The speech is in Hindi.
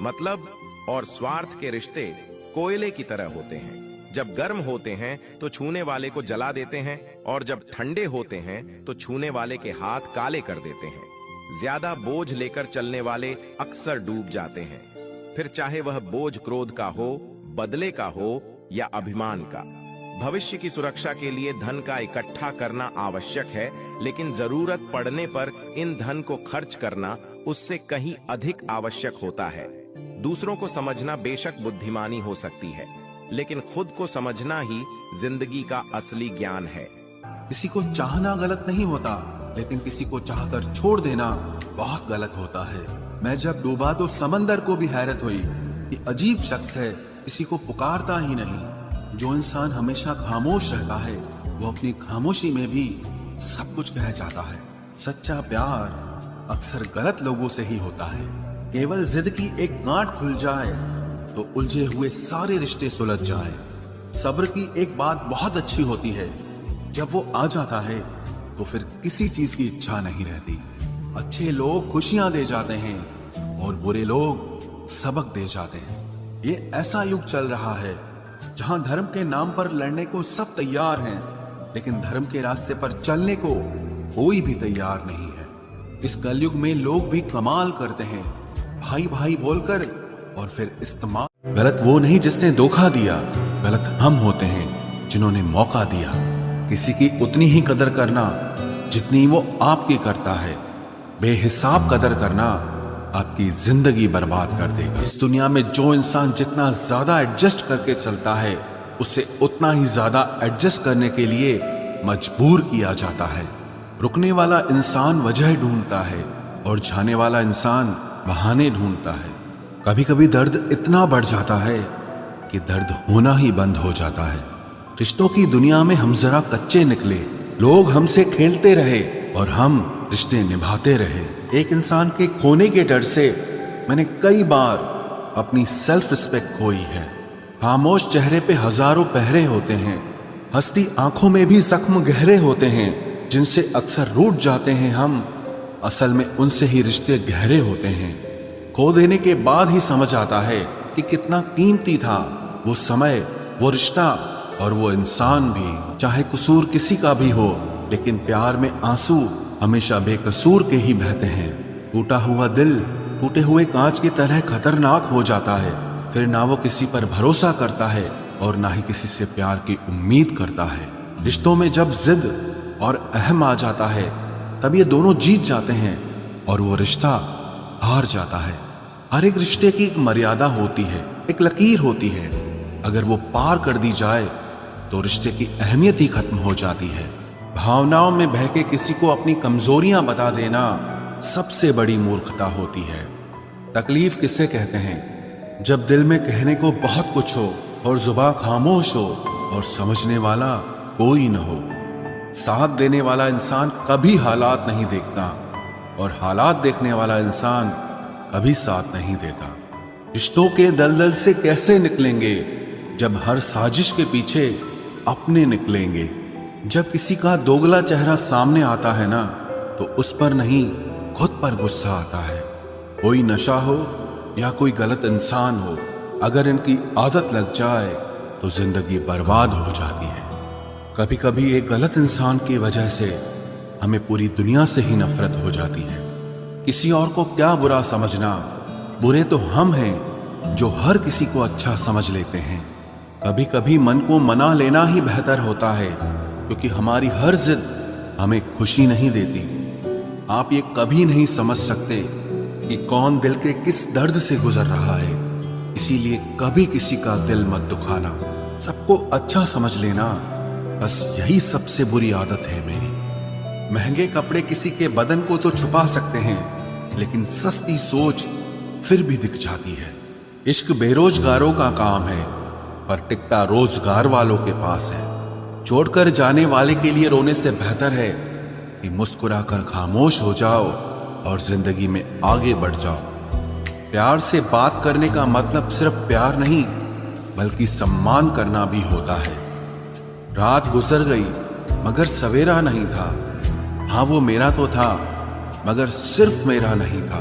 मतलब और स्वार्थ के रिश्ते कोयले की तरह होते हैं। जब गर्म होते हैं तो छूने वाले को जला देते हैं और जब ठंडे होते हैं तो छूने वाले के हाथ काले कर देते हैं। ज्यादा बोझ लेकर चलने वाले अक्सर डूब जाते हैं, फिर चाहे वह बोझ क्रोध का हो, बदले का हो या अभिमान का। भविष्य की सुरक्षा के लिए धन का इकट्ठा करना आवश्यक है, लेकिन जरूरत पड़ने पर इन धन को खर्च करना उससे कहीं अधिक आवश्यक होता है। दूसरों को समझना बेशक बुद्धिमानी हो सकती है, लेकिन खुद को समझना ही जिंदगी का असली ज्ञान है। किसी को चाहना गलत नहीं होता, लेकिन किसी को चाहकर छोड़ देना बहुत गलत होता है। मैं जब डूबा तो समंदर को भी हैरत हुई कि अजीब शख्स है, किसी को पुकारता ही नहीं। जो इंसान हमेशा खामोश रहता है वो अपनी खामोशी में भी सब कुछ कह जाता है। सच्चा प्यार अक्सर गलत लोगों से ही होता है। केवल जिद की एक गांठ खुल जाए तो उलझे हुए सारे रिश्ते सुलझ जाएं। सब्र की एक बात बहुत अच्छी होती है, जब वो आ जाता है तो फिर किसी चीज की इच्छा नहीं रहती। अच्छे लोग खुशियां दे जाते हैं और बुरे लोग सबक दे जाते हैं। ये ऐसा युग चल रहा है जहां धर्म के नाम पर लड़ने को सब तैयार हैं, लेकिन धर्म के रास्ते पर चलने को कोई भी तैयार नहीं है। इस कलयुग में लोग भी कमाल करते हैं, भाई भाई बोलकर और फिर इस्तेमाल। गलत वो नहीं जिसने धोखा दिया, गलत हम होते हैं जिन्होंने मौका दिया। किसी की उतनी ही कदर करना जितनी वो आपकी करता है। बेहिसाब कदर करना आपकी जिंदगी बर्बाद कर देगा। इस दुनिया में जो इंसान जितना ज्यादा एडजस्ट करके चलता है, उसे उतना ही ज्यादा एडजस्ट करने के लिए मजबूर किया जाता है। रुकने वाला इंसान वजह ढूंढता है और जाने वाला इंसान बहाने ढूंढता है। कभी कभी दर्द इतना बढ़ जाता है कि दर्द होना ही बंद हो जाता है। रिश्तों की दुनिया में हम जरा कच्चे निकले, लोग हमसे खेलते रहे और हम रिश्ते निभाते रहे। एक इंसान के खोने के डर से मैंने कई बार अपनी सेल्फ रिस्पेक्ट खोई है। खामोश चेहरे पे हजारों पहरे होते हैं, हंसती आंखों में भी जख्म गहरे होते हैं। जिनसे अक्सर रूठ जाते हैं हम, असल में उनसे ही रिश्ते गहरे होते हैं। खो देने के बाद ही समझ आता है कि कितना कीमती था वो समय, वो रिश्ता और वो इंसान भी। चाहे कसूर किसी का भी हो, लेकिन प्यार में आंसू हमेशा बेकसूर के ही बहते हैं। टूटा हुआ दिल टूटे हुए कांच की तरह खतरनाक हो जाता है। फिर ना वो किसी पर भरोसा करता है और ना ही किसी से प्यार की उम्मीद करता है। रिश्तों में जब जिद और अहम आ जाता है, तब ये दोनों जीत जाते हैं और वो रिश्ता हार जाता है। हर एक रिश्ते की एक मर्यादा होती है, एक लकीर होती है। अगर वो पार कर दी जाए तो रिश्ते की अहमियत ही खत्म हो जाती है। भावनाओं में बह के किसी को अपनी कमजोरियां बता देना सबसे बड़ी मूर्खता होती है। तकलीफ किसे कहते हैं? जब दिल में कहने को बहुत कुछ हो और जुबान खामोश हो और समझने वाला कोई न हो। साथ देने वाला इंसान कभी हालात नहीं देखता और हालात देखने वाला इंसान कभी साथ नहीं देता। रिश्तों के दलदल से कैसे निकलेंगे जब हर साजिश के पीछे अपने निकलेंगे। जब किसी का दोगला चेहरा सामने आता है ना, तो उस पर नहीं खुद पर गुस्सा आता है। कोई नशा हो या कोई गलत इंसान हो, अगर इनकी आदत लग जाए तो जिंदगी बर्बाद हो जाती है। कभी कभी एक गलत इंसान की वजह से हमें पूरी दुनिया से ही नफरत हो जाती है। किसी और को क्या बुरा समझना, बुरे तो हम हैं जो हर किसी को अच्छा समझ लेते हैं। कभी कभी मन को मना लेना ही बेहतर होता है, क्योंकि हमारी हर जिद हमें खुशी नहीं देती। आप ये कभी नहीं समझ सकते कि कौन दिल के किस दर्द से गुजर रहा है, इसीलिए कभी किसी का दिल मत दुखाना। सबको अच्छा समझ लेना, बस यही सबसे बुरी आदत है मेरी। महंगे कपड़े किसी के बदन को तो छुपा सकते हैं, लेकिन सस्ती सोच फिर भी दिख जाती है। इश्क बेरोजगारों का काम है, पर टिकता रोजगार वालों के पास है। छोड़कर जाने वाले के लिए रोने से बेहतर है कि मुस्कुराकर खामोश हो जाओ और जिंदगी में आगे बढ़ जाओ। प्यार से बात करने का मतलब सिर्फ प्यार नहीं, बल्कि सम्मान करना भी होता है। रात गुजर गई मगर सवेरा नहीं था। हाँ, वो मेरा तो था मगर सिर्फ मेरा नहीं था।